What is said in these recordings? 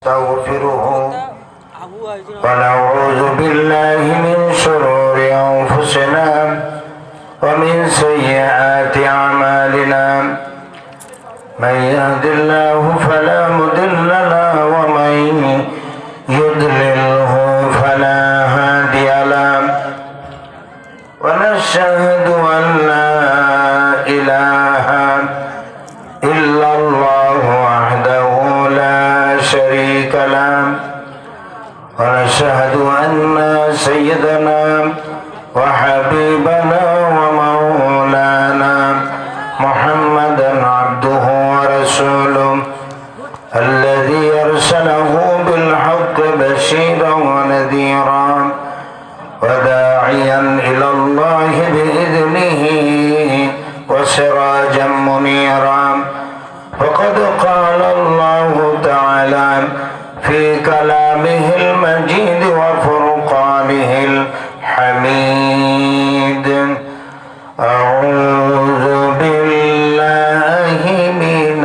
ونستغفره ونعوذ بالله من شرور أنفسنا ومن سيئات أعمالنا من يهد الله فلا مضل له ومن يضلله فلا هادي له ونشهد أن لا إله إلا الله وحده لا شريك له ونشهد أن سيدنا وحبيبنا ومولانا محمدا عبده ورسوله الذي أرسله بالحق بشيرا ونذيرا وداعيا إلى الله بإذنه وسراجا منيرا فقد قال الله تعالى في كلامه المجيد وفرقانه الحميد أعوذ بالله من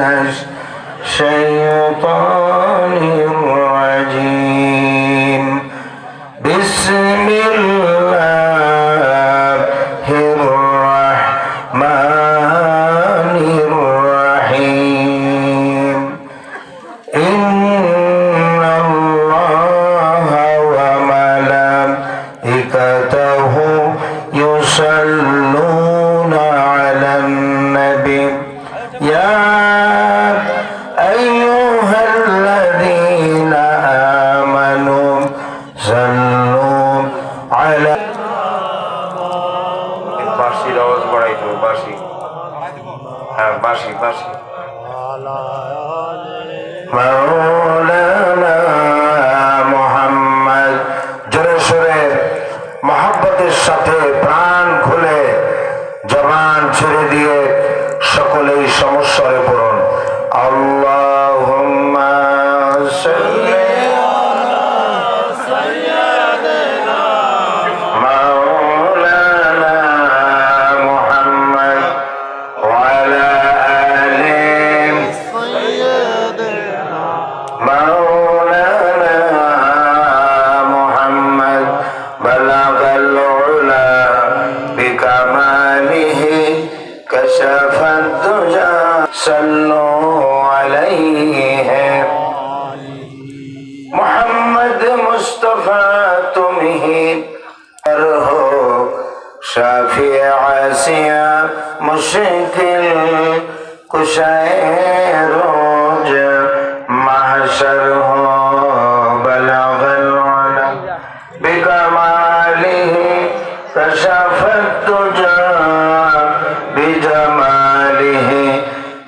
الشيطان الرجيم بسم الله الرحمن الرحيم إن الله وملائكته يصلون على النبي يا أيها الذين آمنوا صلوا على বাঁশির আওয়াজ বাড়াই তো বাঁশি হ্যাঁ বাঁশি বাঁশি মাওলানা মুহাম্মদ জোরে সোরে মহব্বতের সাথে প্রাণ খুলে জবান ছেড়ে দিয়ে সকলেই সমস্যায় পড়ুন আল্লাহুম্মা সাল্লি صلوا عليه محمد مصطفى तुम्हें हो शफीअ आसिया मुश्किल कुशाए रोज महशर हो बलगल उला बिकमालिही कशफत तुजा बिजमालिही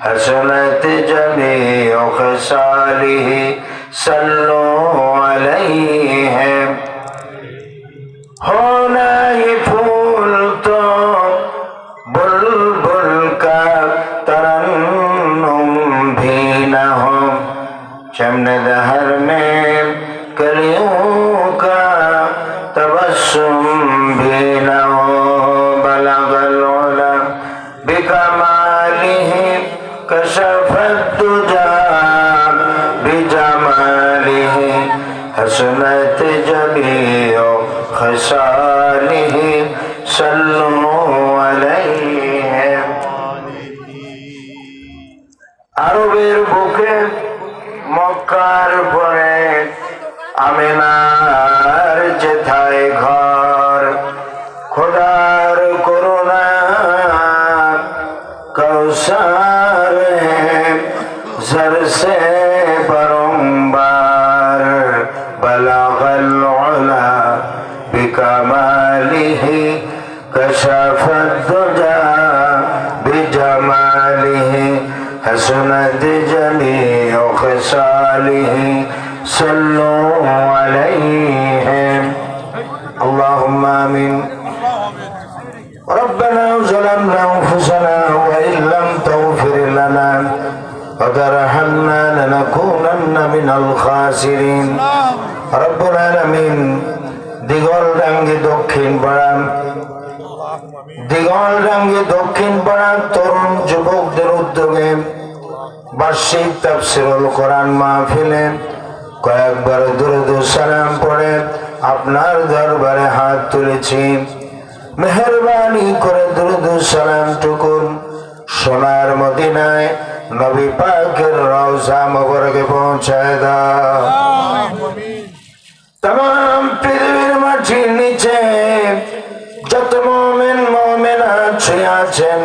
हसनत जमीअ खसालिही सल्लू अलैहि होना ही फूल तो बुलबुल का तरन्नुम भी न हो चमन दहर में कलियों का तबस्सुम भी न हो बलगल उला बिकमालिही कशफत तुजा बिजमालिही हसनत जमीअ खसालिही सल्लू अलैहि আরবের বুকে মক্কার পরে আমিনার যেথায় ঘর খোদার করুণা कौसर जर से बरंबार बलगल उला बिकमालिही कशफत दुजा बिजमालिही हसनत जमीअ खसालिही सल्लू अलैहि अल्लाहुम्मा आमीन ربنا ظلمنا أنفسنا وإن لم تغفر لنا وترحمنا لنكونن من الخاسرين رب العالمين দিগল ডাঙ্গি দক্ষিণ পাড়া দিগলডাঙ্গি দক্ষিণ পাড়ার তরুণ যুবকদের উদ্যোগে বার্ষিক তাফসীরুল কোরআন মাহফিলে কয়েকবার দুরূদ ও সালাম পড়ে আপনার দরবারে হাত তুলেছি। মেহেরবানি করে দুরূদ ও সালাম টুকুন সোনার মদিনায় নবী পাকের রওজা মুবারকে পৌঁছায় দাও। तमाम পৃথিবীর মাটির নিচে যত মুমিন মুমিনা আছেন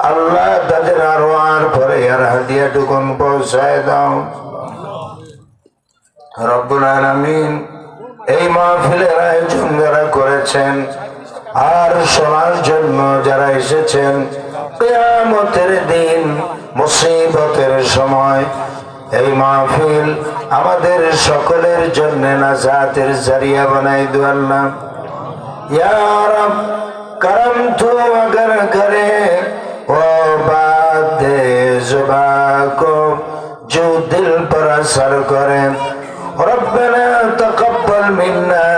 আল্লাহ তাদের আরওয়ার পরে আর হাদিয়া টুকুন পৌঁছায় দাও। রব্বুল আলামিন এই মাহফিলের আয়োজন যারা করেছেন আর শোনার জন্য যারা এসেছেন, কিয়ামতের দিন মুসিবতের সময় এই মাহফিল আমাদের সকলের জন্য নাজাতের জরিয়া বানাই দো আল্লাহ। ইয়া রব করম তু अगर करे वो बात जुबा को जो दिल पर असर करे। ربنا تقبل منا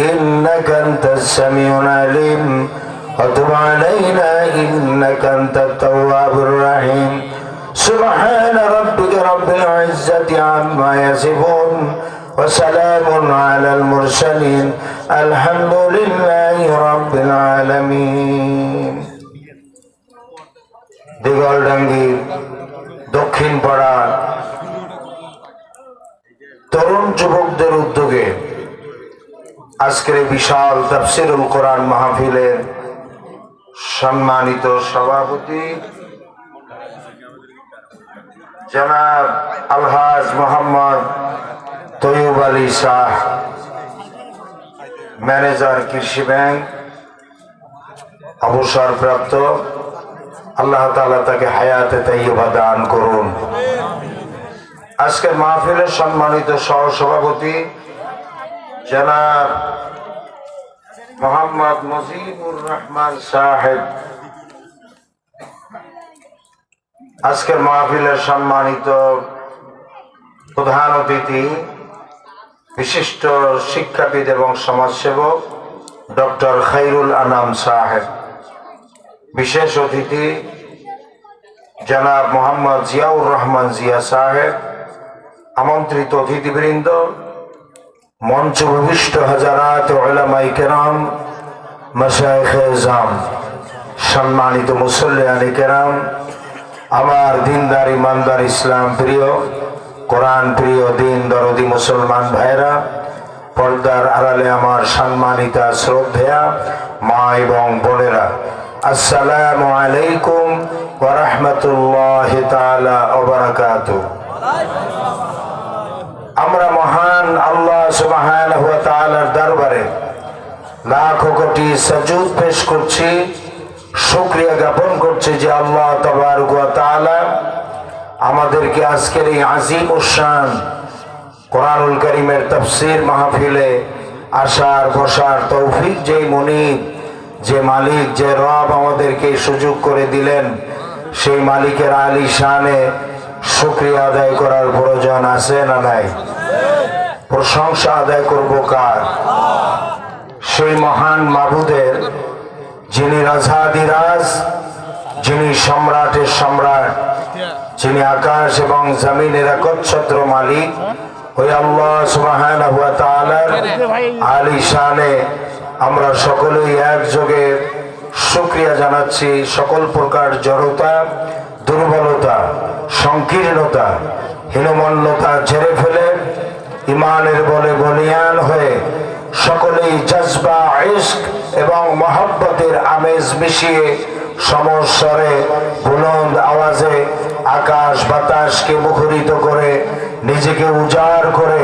إنك أنت السميع العليم وتب علينا إنك أنت التواب الرحيم سبحان ربك رب العزة عما يصفون وسلام على المرسلين الحمد لله رب العالمين। দিগলডাঙ্গি দক্ষিণ পাড়া তরুণ যুবকদের উদ্যোগে আজকের এই বিশাল তাফসীরুল কোরআন মাহফিলের সম্মানিত সভাপতি জনাব আলহাজ মোহাম্মদ তৈয়ব আলী শাহ, ম্যানেজার কৃষি ব্যাংক, অবসরপ্রাপ্ত, আল্লাহ তাআলা তাকে হায়াতে তাইয়্যিবা দান করুন। আজকের মাহফিলের সম্মানিত সহসভাপতি জনাব মোহাম্মদ মুজিবুর রহমান সাহেব, আজকের মাহফিলের সম্মানিত প্রধান অতিথি বিশিষ্ট শিক্ষাবিদ এবং সমাজসেবক ডক্টর খায়রুল আনাম সাহেব, বিশেষ অতিথি জনাব মোহাম্মদ জিয়াউর রহমান জিয়া সাহেব, আমন্ত্রিত অতিথিবৃন্দ, মঞ্চ ভূমিষ্ঠ হাজারাত উলামায়ে কেরাম, মাশায়েখে ইজম, সম্মানিত মুসল্লিয়ানে কেরাম, আমার দিনদার ইমানদার ইসলাম প্রিয় কোরআন প্রিয় দিন দরদি মুসলমান ভাইরা, পর্দার আড়ালে আমার সম্মানিতা শ্রদ্ধেয়া মা এবং বোনেরা, আসসালামু আলাইকুম ওয়া রাহমাতুল্লাহি তাআলা ওয়া বারাকাতুহু। আমরা মহান আল্লাহ সুবহানাহু ওয়া তাআলার দরবারে লাখো কোটি সাজুদ পেশ করছি, শুকরিয়া জ্ঞাপন করছি যে আল্লাহ তাবারক ওয়া তাআলা আমাদেরকে আজকের এই আজিম উশান কোরআনুল কারীমের তাফসীর মাহফিলে আসার বসার তৌফিক যেই মুনিব, যে মালিক, যে রব আমাদেরকে সুযোগ করে দিলেন, সেই মালিকের আলী শানে শুকরিয়া আদায় করার প্রয়োজন আছে না নাই? প্রশংসা আদায় করব কার? সেই মহান মাবুদের, যিনি রাজাধিরাজ, যিনি সম্রাটের সম্রাট, যিনি আকাশ এবং জমিনের একচ্ছত্র মালিক, ওই আল্লাহ সুবহানাহু ওয়া তাআলার আলী শানে আমরা সকলেই একযোগে শুকরিয়া জানাচ্ছি। সকল প্রকার জড়তা, দুর্বলতা, সংকীর্ণতা, হীনমন্যতা ঝেড়ে ফেলে ইমানের বলে বলিয়ান হয়ে সকলেই জজবা, ইশক এবং মহব্বতের আমেজ মিশিয়ে সমস্বরে বুলন্দ আওয়াজে আকাশ বাতাসকে মুখরিত করে নিজেকে উজাড় করে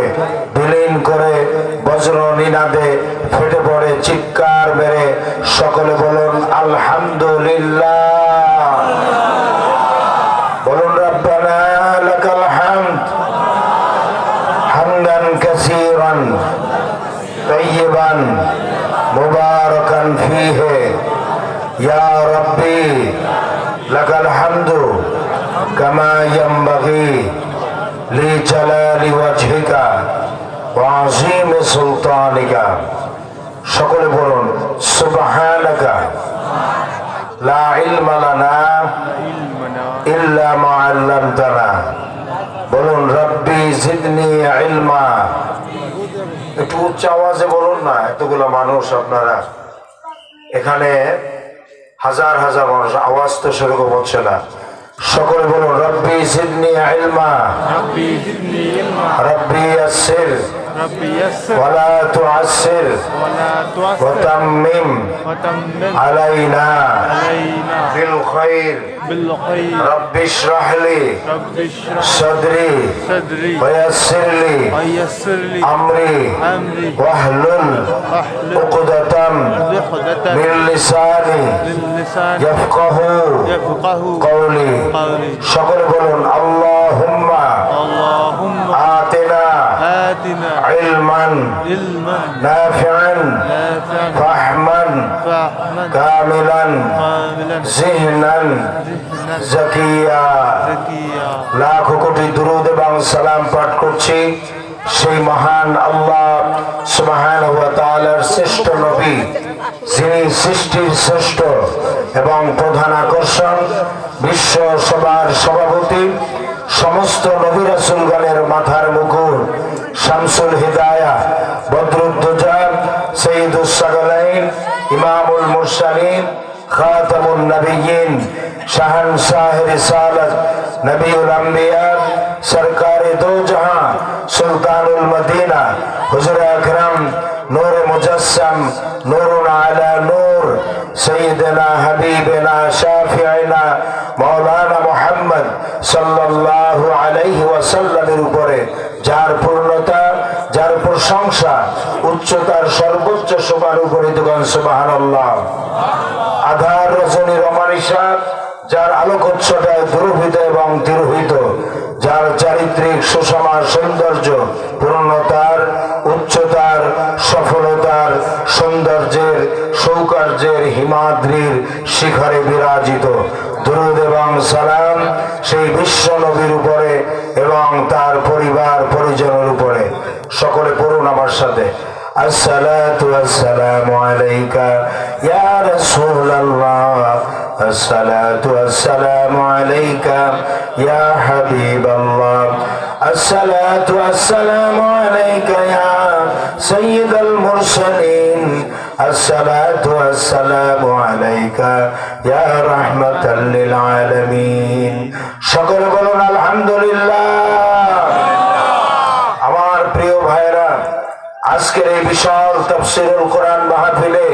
বিলীন করে বজ্র নিনাদে ফেটে পড়ে চিৎকার মেরে সকলে বলুন আলহামদুলিল্লাহ। বলুন রব্বানা লাকাল হামদ হামদান কাসীরান তাইয়িবান মুবারাকান ফীহি ইয়া রাব্বি লাকাল হামদু কামা ইয়ানবাগি লিজালালি ওয়াজহিকা ওয়া আযীমি সুলতানিকা। সকলে বলুন সুবহানাকা লা ইলমা লানা ইল্লা মা আল্লামতানা। বলুন রব্বি জিদনি ইলমা একটু উচ্চ আওয়াজে বলুন না, এতগুলো মানুষ আপনারা এখানে, হাজার হাজার মানুষ, আওয়াজ তো সেরকম হচ্ছে না। সকলে বলুন রব্বি জিদনি ইলমা, রব্বি ইয়াসসির ওয়ালা তুআসসির ওয়া তাম্মিম আলাইনা বিল খাইর রব্বি ইশরাহ লি সাদরি ওয়া ইয়াসসির লি আমরি ওয়াহলুল উকদাতাম মিন লিসানি ইয়াফকাহু কওলি। সকলে বলুন আল্লাহুম্মা আতিনা ইলমান নাফিআন ফাহমান কামিলান যিহনান যাকিয়া। লাখ কোটি দুরূদ এবং সালাম পাঠ করছি সেই মহান আল্লাহ সুবহানাহু ওয়া তাআলার শ্রেষ্ঠ নবী, যিনি সৃষ্টির শ্রেষ্ঠ এবং প্রধান আকর্ষণ, বিশ্ব সবার সভাপতি, সমস্ত নবী রাসূলগণের মাথার মুকুট, শামসুল হিদায়াহ, বদরুদ্দোজা, সৈয়দুস সাগলাইন, ইমামুল মুরসালিন, খাতামুন নবিয়্যিন, শাহনশাহে রিসালাত, নবিউল আম্বিয়া, সরকারে দো জাহাं, সুলতানুল মদিনা, হুজুর আকরাম, নূর মুজাসসাম, নূরুন আলা নূর, সৈয়দনা হাবিবনা শাফিঈনা মাওলানা মুহাম্মদ সাল্লাল্লাহু আলাইহি ওয়াসাল্লামের উপরে যার পূর্ণতা, যার প্রশংসা, উচ্চতার সর্বোচ্চ শোভার উপরিত গণ সুবহানাল্লাহ। আধার রজনী রমানিশা, যার আলোকোচ্ছটায় দুরূহিত এবং তিরোহিত, যার চারিত্রিক সুষমা সৌন্দর্য, পূর্ণতার, উচ্চতার, সফলতার, সৌন্দর্যের, সৌকার্যের হিমাদ্রির শিখরে বিরাজিত, দুরূদ এবং সালাম সেই বিশ্ব নবীর উপরে এবং তার পরিবার পরিজনের উপরে। সকলে পড়ুন আমার সাথে, আসসালাতু ওয়াসসালামু আলাইকা ইয়া রাসূলুল্লাহ, আসসালাতু ওয়াসসালামু আলাইকা ইয়া হাবিবাল্লাহ, আসসালাতু ওয়াসসালামু আলাইকা ইয়া সাইয়্যিদাল মুরসালিন, আসসালাতু ওয়াসসালামু আলাইকা ইয়া রাহমাতাল লিল আলামিন। সকলে বলুন আলহামদুলিল্লাহ। আমার প্রিয় ভাইরা, আজকের এই বিশাল তাফসীরুল কোরআন মাহফিলে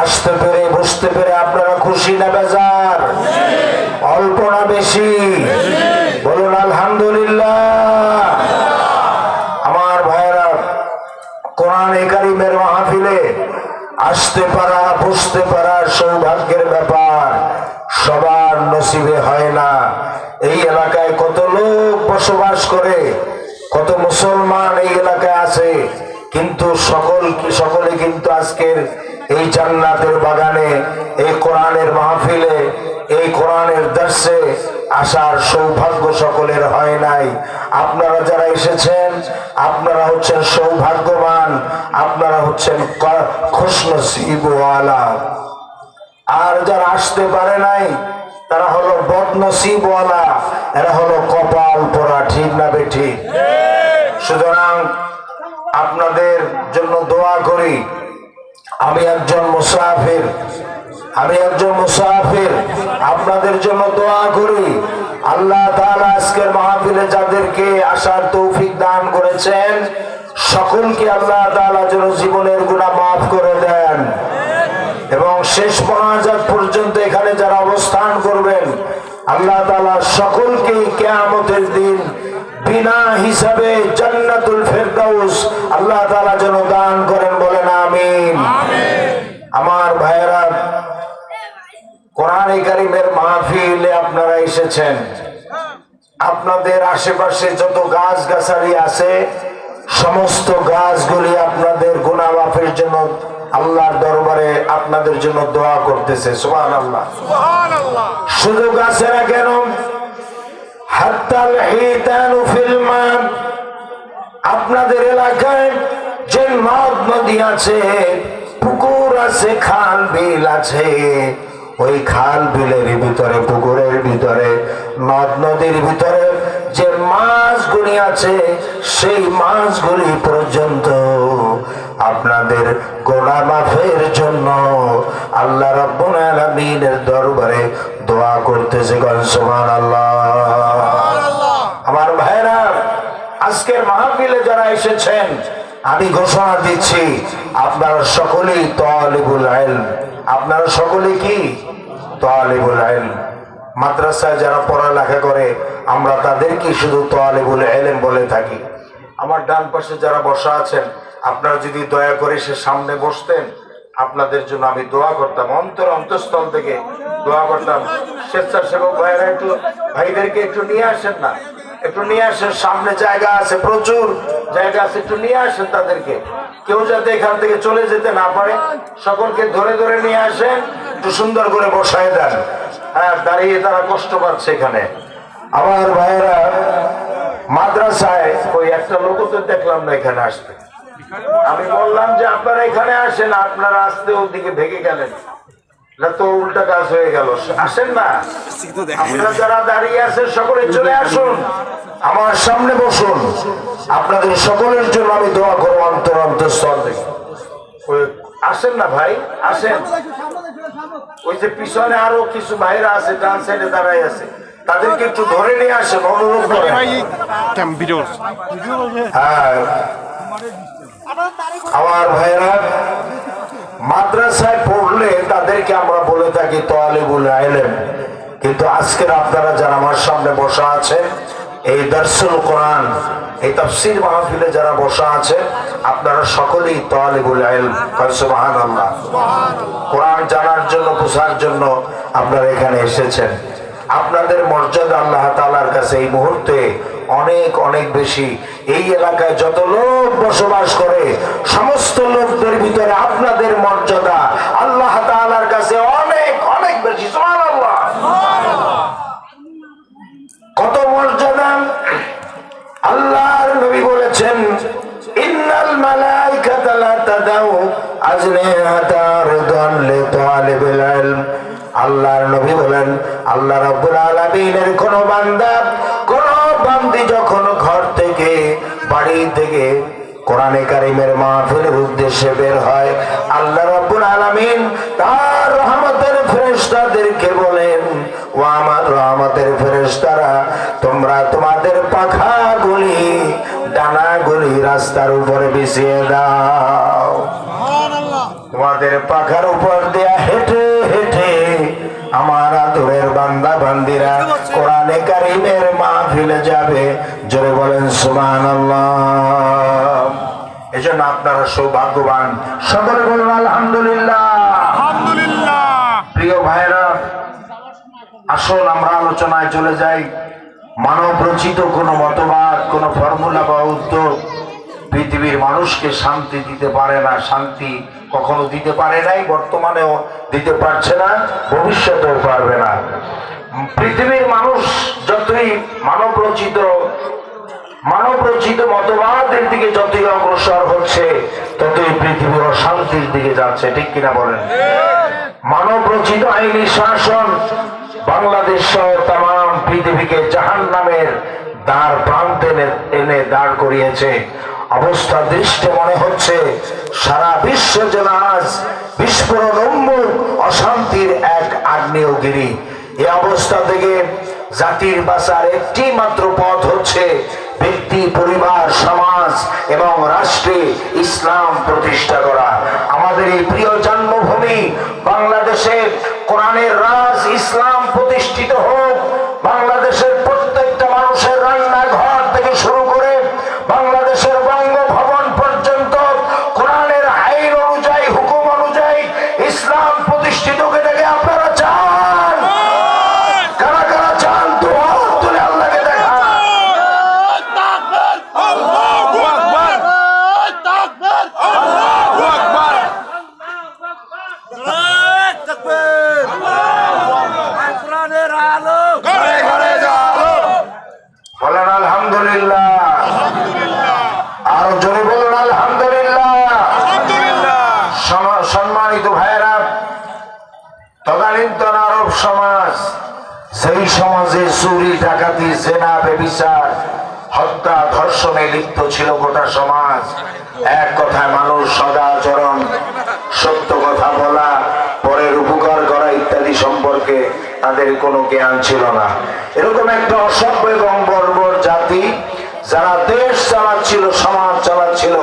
আসতে পেরে, বসতে পেরে আপনারা খুশি না বেজার? অল্প না বেশি? বলুন আলহামদুলিল্লাহ। আমার ভাইরা, কোরআনে কারীমের মাহফিলে আসতে পারা, বসতে পারা সৌভাগ্যের ব্যাপার, সবার নসিবে হয় না। এই এলাকায় কত লোক বসবাস করে, কত মুসলমান এই এলাকায় আছে, কিন্তু সকলে কিন্তু আজকের এই জান্নাতের বাগানে, এই কোরআনের মাহফিলে, এই কোরআনের দর্শে আসার সৌভাগ্য সকলের হয় নাই। আপনারা যারা এসেছেন, আপনারা হচ্ছেন সৌভাগ্যবান, আপনারা হচ্ছেন খুশনসিবওয়ালা। আর যারা আসতে পারে নাই, তারা হলো বদনসিবওয়ালা, এরা হলো কপাল পোড়া। ঠিক না বেঠিক? সুতরাং আপনাদের জন্য দোয়া করি। আমি একজন মুসাফির, আপনাদের জন্য দোয়া করি। আল্লাহ তাআলা আজকের মাহফিলে যাদেরকে আসার তৌফিক দান করেছেন, সকলকে আল্লাহ তাআলা যেন জীবনের গুনাহ মাফ করে দেন, এবং শেষ মোনাজাত পর্যন্ত এখানে যারা অবস্থান করবেন, আল্লাহ তাআলা সকলকে কিয়ামতের দিন বিনা হিসাবে জান্নাতুল ফেরদাউস আল্লাহ তাআলা যেন দান করেন। বলেন আমিন। আমার ভাইয়েরা, কোরআনে কারীমের মাহফিলে আপনারা এসেছেন, আপনাদের আশেপাশে যত গাছ গাছালি আছে, সমস্ত গাছগুলি আপনাদের গুনাহ মাফের জন্য আল্লাহর দরবারে আপনাদের জন্য দোয়া করতেছে। সুবহানাল্লাহ। শুধু গাছেরা কেন, হাত্তাল হিতানু ফিল মা, আপনাদের এলাকায় যে নদ নদী আছে, পুকুর আছে, খাল বিল আছে, ওই খাল বিলের ভিতরে, পুকুরের ভিতরে, নদ নদীর ভিতরে যে মাছগুলি আছে, সেই মাছগুলি পর্যন্ত আপনাদের গুনাহ মাফের জন্য আল্লাহ রাব্বুল আলামিনের দরবারে দোয়া করতেছে। সুবহানাল্লাহ। আমার ভাইরা, আজকের মাহফিলে যারা এসেছেন, আমি ঘোষণা দিচ্ছি আপনারা সকলেই তালিবুল ইলম। আপনারা সকলে কি তালিবুল ইলম? মাদ্রাসায় যারা পড়ালেখা করে আমরা তাদেরকে শুধু তালিবুল ইলম বলে থাকি। আমার ডান পাশে যারা বসা আছেন, আপনারা যদি দয়া করে সে সামনে বসতেন, আপনাদের জন্য আমি দোয়া করতাম, অন্তঃস্থল থেকে দোয়া করতাম। স্বেচ্ছাসেবক ভাইরা একটু ভাইদেরকে একটু নিয়ে আসেন না, একটু নিয়ে আসেন, সামনে জায়গা আছে, প্রচুর জায়গা আছে, একটু নিয়ে আসেন তাদেরকে। কেউ যাতে এখান থেকে চলে যেতে না পারে, সকলকে ধরে ধরে নিয়ে আসেন, একটু সুন্দর করে বসায় দেন। হ্যাঁ, দাঁড়িয়ে তারা কষ্ট পাচ্ছে এখানে। আমার ভাইরা, মাদ্রাসায় ওই একটা লোক তো দেখলাম না এখানে আসতে। আমি বললাম যে আপনারা এখানে আসেন, আপনারা আসতে ওদিকে ভেঙে গেলেন, এটা তো উল্টা কাজ হয়ে গেল। আসেন না, আপনারা যারা দাঁড়িয়ে আছেন সকলে চলে আসুন, আমার সামনে বসুন। আপনাদের সকলের জন্য আমি দোয়া করবো অন্তঃস্থল থেকে। আসেন না ভাই, আসেন। ওই যে পিছনে আরো কিছু ভাইরা আছে, ডান সাইডে দাঁড়াই আছে, তাদেরকে একটু ধরে নিয়ে আসেন, অনুরোধ করেন। হ্যাঁ, আমার ভাইরা, মাদ্রাসায় পড়লে তাদেরকে আমরা বলে থাকি তালিবুল ইলম, কিন্তু আজকের আপনারা যারা আমার সামনে বসা আছেন, এই দারসুল কোরআন, এই তাফসীর মাহফিলে যারা বসা আছে, আপনারা সকলেই তালিবুল ইলম। সুবহানাল্লাহ। কোরআন জানার জন্য, বোঝার জন্য আপনারা এখানে এসেছেন। আপনাদের মর্যাদা আল্লাহ তাআলার কাছে এই মুহূর্তে অনেক অনেক বেশি। এই এলাকায় যত লোক বসবাস করে, সমস্ত লোকদের ভিতরে আপনাদের মর্যাদা আল্লাহ তাআলার কাছে অনেক অনেক বেশি। সুবহানাল্লাহ। কত মর্যাদা! আল্লাহর নবী বলেছেন, ইন্নাল মালাইকাতা লা তাদাউ আজনিহাতা রিদান লিতালিবিল ইলম। আল্লাহর নবী বলেন, আল্লাহ রাব্বুল আলামিনের কোন বান্দা, কোন বান্দি যখন ঘর থেকে, বাড়ি থেকে কোরআনে কারীমের মাহফিলের উদ্দেশ্যে বের হয়, আল্লাহ রাব্বুল আলামিন তার রহমতের ফেরেশতাদেরকে বলেন, ও আমার রহমতের ফেরেশতারা, তোমরা তোমাদের পাখাগুলি, ডানাগুলি রাস্তার উপরে বিছিয়ে দাও। তোমাদের পাখার উপর দেয়া হেঁটে হেঁটে আমার আদরের বান্দা বান্দিরা কোরআনে কারীমের মাহফিলে যাবে। জোরে বলেন সুবহানাল্লাহ। এজন্য আপনারা সৌভাগ্যবান। সকলে বলুন আলহামদুলিল্লাহ। আলহামদুলিল্লাহ। প্রিয় ভাইরা, আসুন আমরা আলোচনায় চলে যাই। মানব রচিত কোন মতবাদ, কোন ফর্মুলা বা উদ্যোগ পৃথিবীর মানুষকে শান্তি দিতে পারে না। শান্তি কখনো দিতে পারে নাই, বর্তমানেও দিতে পারছে না, ভবিষ্যতেও পারবে না। পৃথিবীর মানুষ যতই মানব রচিত মতবাদের দিকে যতই অগ্রসর হচ্ছে, ততই পৃথিবীর অশান্তির দিকে যাচ্ছে। ঠিক কিনা বলেন? মানব রচিত আইনি শাসন বাংলাদেশ সহ তাম পৃথিবীকে জাহান্নামের দ্বার প্রান্তে এনে দাঁড় করিয়েছে। অবস্থা দৃষ্টে মনে হচ্ছে সারা বিশ্ব যেন আজ বিস্ফোরণ উন্মুখ অশান্তির এক আগ্নেয়গিরি। এই অবস্থা থেকে জাতির বাঁচার একটি মাত্র পথ হচ্ছে ব্যক্তি, পরিবার, সমাজ এবং রাষ্ট্রে ইসলাম প্রতিষ্ঠা করা। আমাদের এই প্রিয় জন্মভূমি বাংলাদেশে কোরআনের রাজ, ইসলাম প্রতিষ্ঠিত হোক। বাংলাদেশের প্রত্যেকটা মানুষের রান্নাঘর থেকে শুরু করে বাংলাদেশের বঙ্গভবন পর্যন্ত কোরআনের আইন অনুযায়ী, হুকুম অনুযায়ী ইসলাম প্রতিষ্ঠিত হয়ে থাকে। আপনারা চান? কারা কারা চান? তো হাত তুলে আল্লাহকে দেখান। আল্লাহু আকবার, তাকবীর, আল্লাহু আকবার, তাকবীর, আল্লাহু আকবার। কোরআনের আলো ঘরে ঘরে জ্বালো। বলেন আলহামদুলিল্লাহ। আর জোরে বলুন আলহামদুলিল্লাহ। সম্মানিত ভাইয়েরা, তদানীন্তন আরব সমাজ, সেই সমাজে চুরি, ডাকাতি, জেনা, ব্যভিচার, হত্যা, ধর্ষণে লিপ্ত ছিল গোটা সমাজ। এক কথায় মানুষ সদা তাদের কোনো জ্ঞান ছিল না। এরকম একটা অসভ্য এবং বর্বর জাতি যারা দেশ চালাচ্ছিল, সমাজ চালাচ্ছিল,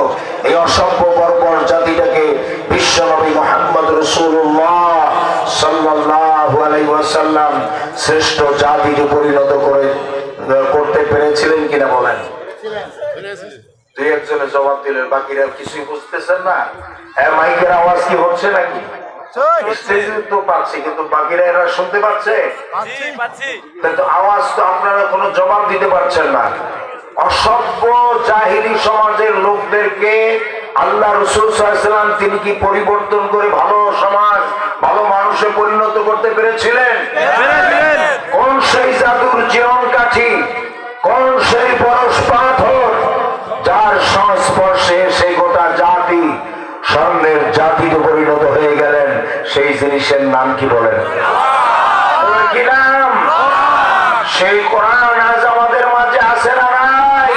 এই অসভ্য বর্বর জাতিটাকে বিশ্বনবী মুহাম্মদ রাসূলুল্লাহ সাল্লাল্লাহু আলাইহি ওয়াসাল্লাম শ্রেষ্ঠ জাতিতে পরিণত করতে পেরেছিলেন কিনা বলেন? দুই একজনের জবাব দিলেন, বাকিরা কিছুই বুঝতেছেন না। হ্যাঁ, মাইকের আওয়াজ কি হচ্ছে নাকি? তো পাচ্ছি, কিন্তু বাকিরা এরা শুনতে পাচ্ছে? কিন্তু আওয়াজ তো আপনারা কোনো জবাব দিতে পারছেন না। অসভ্য জাহিলি সমাজের লোকদেরকে আল্লাহ রাসূল সাল্লাল্লাহু আলাইহি ওয়াসাল্লাম তিনি কি পরিবর্তন করে ভালো সমাজ, ভালো মানুষে পরিণত করতে পেরেছিলেন? কোন সেই জাদুর জীবন কাঠি, কোন সেই পরশ পাথর যার সংস্পর্শে সেই গোটা জাতি স্বর্ণের জাতিতে পরিণত হয়ে গেলেন? সেই জিনিসের নাম কি বলেন? কি নাম? সেই কোরআন আজ আমাদের মাঝে আছে না নাই?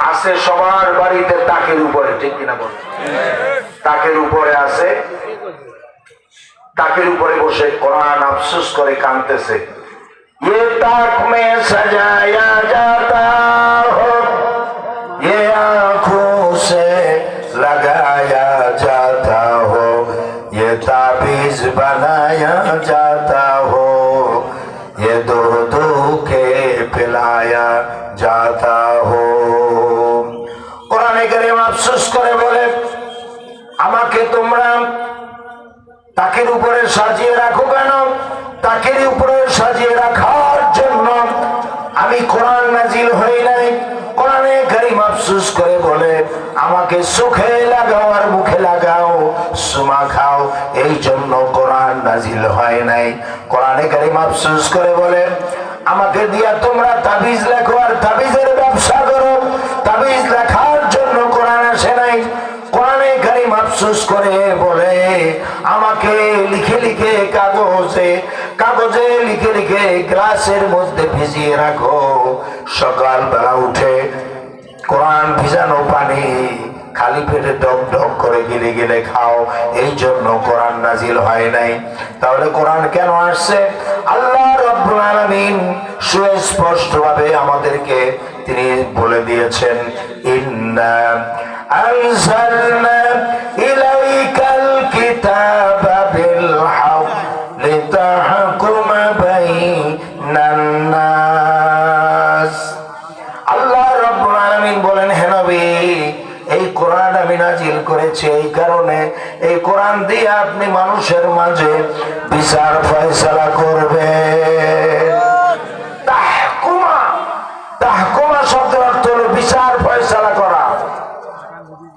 আছে সবার বাড়িতে, তাকের উপরে, ঠিক কিনা বলেন? তাকের উপরে আছে, তাকের উপরে বসে কোরআন আফসোস করে কাঁদতেছে। ये ताक में सजाया जाता हो, ये आंखों से लगाया जाता हो, ये ताबीज बनाया जाता हो, ये दो दो के पिलाया जाता हो। কোরআনে কারীম আফসোস করে বলে, আমাকে তোমরা তাকের উপরে সাজিয়ে রাখো কেন? তাকের উপরে সাজিয়ে রাখার জন্য আমি কোরআন নাজিল হই নাই। কোরআনে কারীম আফসোস করে বলে, আমাকে চোখে লাগাও আর মুখে লাগাও, সুমা খাও, এই জন্য কোরআন নাজিল হয় নাই। কোরআনে কারীম আফসোস করে বলে, আমাকে দিয়া তোমরা তাবিজ লেখো আর তাবিজের ব্যবসা করো, তাবিজ লেখার জন্য কোরআন আসে নাই। কোরআনে কারীম আফসোস করে বলে, আমাকে লিখে লিখে কাগজে লিখে লিখে গ্লাসের মধ্যে ভিজিয়ে রাখো, সকালবেলা উঠে কোরআন ভিজানো পানি খালি পেটে ডক ডক করে গিলে গিলে খাও, এই জন্য কোরআন নাজিল হয় নাই। তাহলে কোরআন কেন আসছে? আল্লাহ রাব্বুল আলামিন সুস্পষ্টভাবে আমাদেরকে তিনি বলে দিয়েছেন, ইন্না আনজালনা ইলাইকাল কিতাবা বিল হক লিতাহকুমা বাইনান নাস। আল্লাহ রাব্বুল আলামিন বলেন, হে নবী, এই কোরআন আমি নাজিল করেছি এই কারণে, এই কোরআন দিয়ে আপনি মানুষের মাঝে বিচার ফয়সালা করবেন। তাহকুমা, তাহকুমা শব্দের অর্থ হলো বিচার ফয়সালা করা।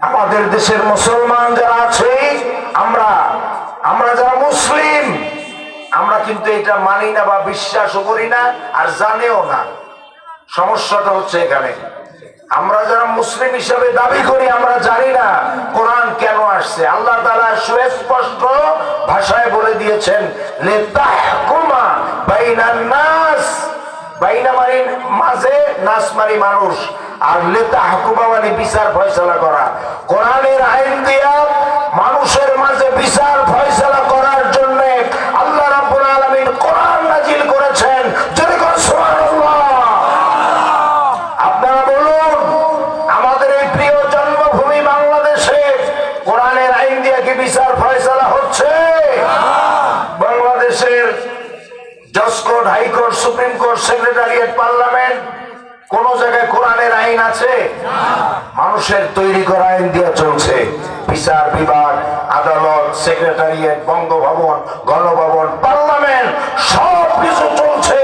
আমাদের দেশের মুসলমান যারা আছে, আমরা যারা মুসলিম, আমরা কিন্তু এটা মানি না বা বিশ্বাসও করি না আর জানিও না। সমস্যাটা হচ্ছে এখানে, আমরা যারা মুসলিম হিসেবে দাবি করি, আমরা জানি না কোরআন কেন আসছে। আল্লাহ তাআলা সুস্পষ্ট ভাষায় বলে দিয়েছেন, লিতাহকুমা বাইনান নাস। বাইনা মানে মাঝে, নাস মানে মানুষ, আর লিতাহকুমা মানে বিচার ফয়সালা করা। কোরআনের আইন দিয়া মানুষের মাঝে বিচার ফয়সালা করার জন্য আল্লাহ রাব্বুল আলামিন কোরআন নাজিল করেছেন। যদি কোন সুবহানাল্লাহ। আপনারা বলুন, আমাদের এই প্রিয় জন্মভূমি বাংলাদেশে কোরআনের আইন দিয়ে কি বিচার ফয়সালা হচ্ছে? বাংলাদেশের জজ court, high court, supreme court, secretariat, parliament, কোন জায়গায় কোরআনের আইন আছে? মানুষের তৈরি করা আইন দিয়ে চলছে। বিচার বিভাগ, আদালত, সেক্রেটারিয়েট, বঙ্গভবন, গণভবন, পার্লামেন্ট সব কিছু চলছে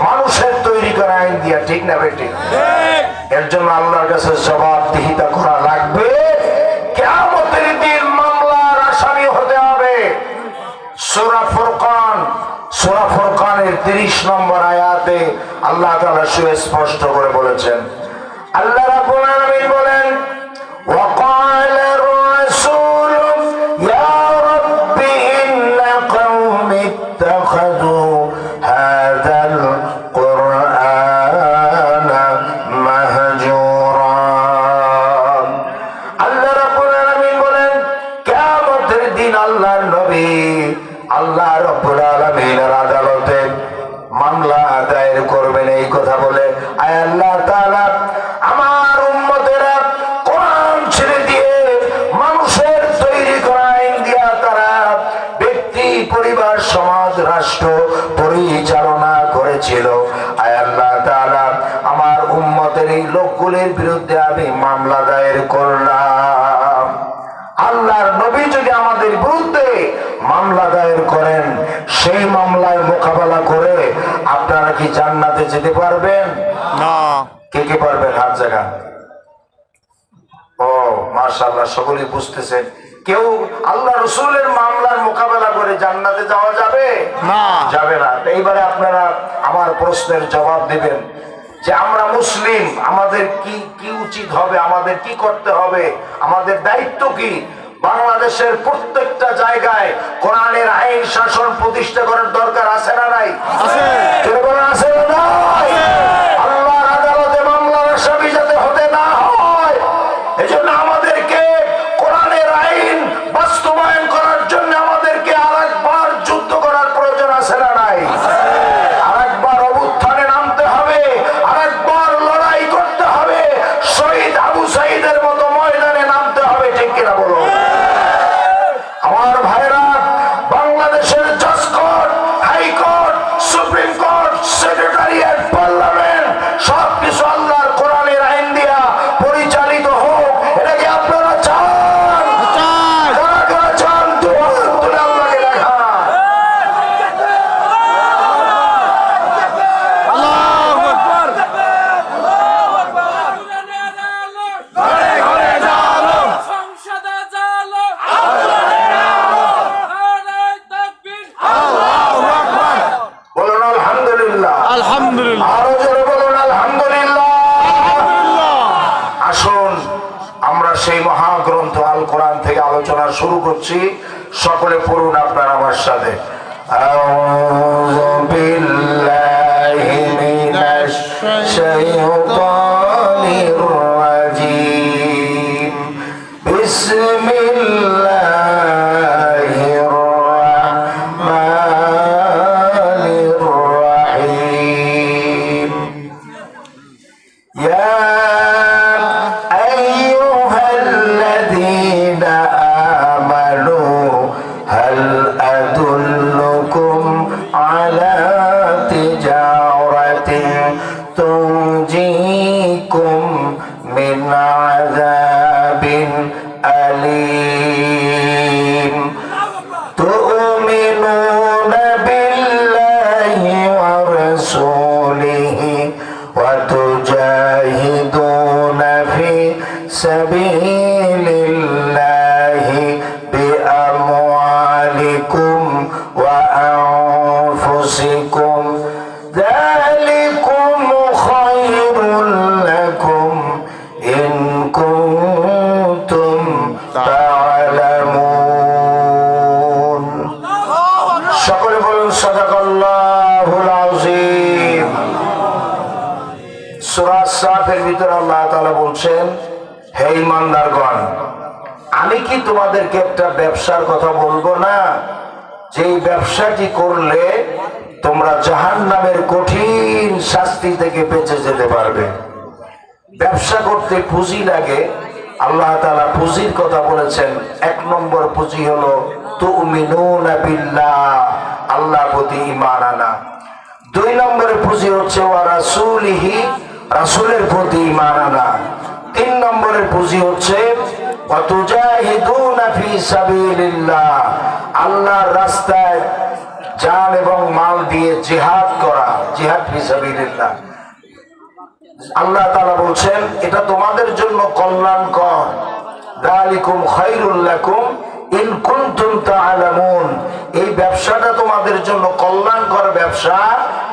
মানুষের তৈরি করা আইন দিয়ে, ঠিক না বেটি? এর জন্য আল্লাহর কাছে জবাবদিহিতা করা লাগবে। কিয়ামতের দিন মামলার আসামি হতে হবে। সূরা ফুরকানের 30 নম্বর আয়াতে আল্লাহ তাআলা সুস্পষ্ট করে বলেছেন, আল্লাহ রাব্বুল আলামিন বলেন, وقال الرسول يا رب إن قومي اتخذوا هذا القرآن مهجورا। আল্লাহ রাব্বুল আলামিন বলেন, কিয়ামতের দিন আল্লাহর নবী আল্লাহ রাব্বুল আলামিনের আদালতে মামলা দায়ের করলাম। আল্লাহর নবী যদি আমাদের বিরুদ্ধে মামলা দায়ের করেন, সেই মামলায় মোকাবেলা করে আপনারা কি জান্নাতে যেতে পারবেন? না। কে কে পারবেন? হাত জায়গা। ও মাশাআল্লাহ, সকলেই বুঝতেছেন। কেউ আল্লাহ রসুলের মামলার মোকাবেলা করে জান্নাতে যাওয়া যাবে না। যাবে না। এইবারে আপনারা আমার প্রশ্নের জবাব দিবেন যে আমরা মুসলিম, আমাদের কি কি উচিত হবে, আমাদের কি করতে হবে, আমাদের দায়িত্ব কি? বাংলাদেশের প্রত্যেকটা জায়গায় কোরআনের আইন শাসন প্রতিষ্ঠা করার দরকার আছে না নাই? আছে। কেউ বলেন আছে না নাই? আল্লাহর আদালতে মামলার আসামি যাতে হতে না হয়, এজন্য আমাদেরকে কোরআনের আইন বাস্তবায়ন করার জন্য আমাদেরকে আরেকবার যুদ্ধ করার প্রয়োজন আছে না নাই? আরেকবার অভ্যুত্থানে নামতে হবে, আরেকবার লড়াই করতে হবে, শহীদ আবু সাঈদের মতো ময়দানে নামতে হবে। ঠিক কিনা বলো? আমার ভাইরা, বাংলাদেশের জাজ court, high court, supreme court, secretariat, parliament সবকিছু আল্লাহর কোরআনের আইন দিয়া পরিচালিত হোক। এটা কি আপনারা চান? কারা কারা চান? দুই হাত তুলে আল্লাহকে দেখান। আল্লাহু আকবার। ঘরে ঘরে জালো, সংসদে জালো, আল্লাহু আকবার। বলুন আলহামদুলিল্লাহ। আলহামদুলিল্লাহ। আরো জোরে বলুন আলহামদুলিল্লাহ। আসুন আমরা সেই মহাগ্রন্থ আল কোরআন থেকে আলোচনা শুরু করছি। সকলে পড়ুন আপনার আমার সাথে। আউযু বিল্লাহি মিনাশ শাইতানির রাজীম। বিসমিল্লাহির রাহমানির রাহিম। يا أيها الذين آمنوا هل أدلكم على تجارة تنجيكم من عذاب أليم تؤمنون بالله ورسوله وتجاهدون في سبيل الله بأموالكم وأنفسكم ذلكم خير لكم إن كنتم تعلمون। সকলে বলুন সাদাকাল্লাহুল আযীম। সূরা সাফের ভিতরে আল্লাহ তাআলা বলছেন, হে ঈমানদারগণ, আমি কি তোমাদেরকে একটা ব্যবসার কথা বলবো না, যেই ব্যবসাটি করলে তোমরা জাহান্নামের কঠিন শাস্তি থেকে বেঁচে যেতে পারবে। ব্যবসা করতে পুঁজি লাগে। আল্লাহ তাআলা পুঁজির কথা বলেছেন। এক নম্বর পুঁজি হলো তুমিনুনা বিল্লাহ, আল্লাহর প্রতি ঈমান আনা। দুই নম্বরের পুঁজি হচ্ছে ওয়া রাসূলিহি, রাসূলের প্রতি ঈমান আনা। তিন নম্বরের পুঁজি হচ্ছে ওয়া তুজাহিদুনা ফি সাবিলিল্লাহ, আল্লাহর রাস্তায় জান এবং মাল দিয়ে জিহাদ করা, জিহাদ ফি সাবিলিল্লাহ। আল্লাহ তাআলা বলছেন এটা তোমাদের জন্য কল্যাণকর। যালিকুম খায়রুল লাকুম ইন কুনতুম তা'লামুন, এই ব্যবসাটা তোমাদের জন্য কল্যাণকর ব্যবসা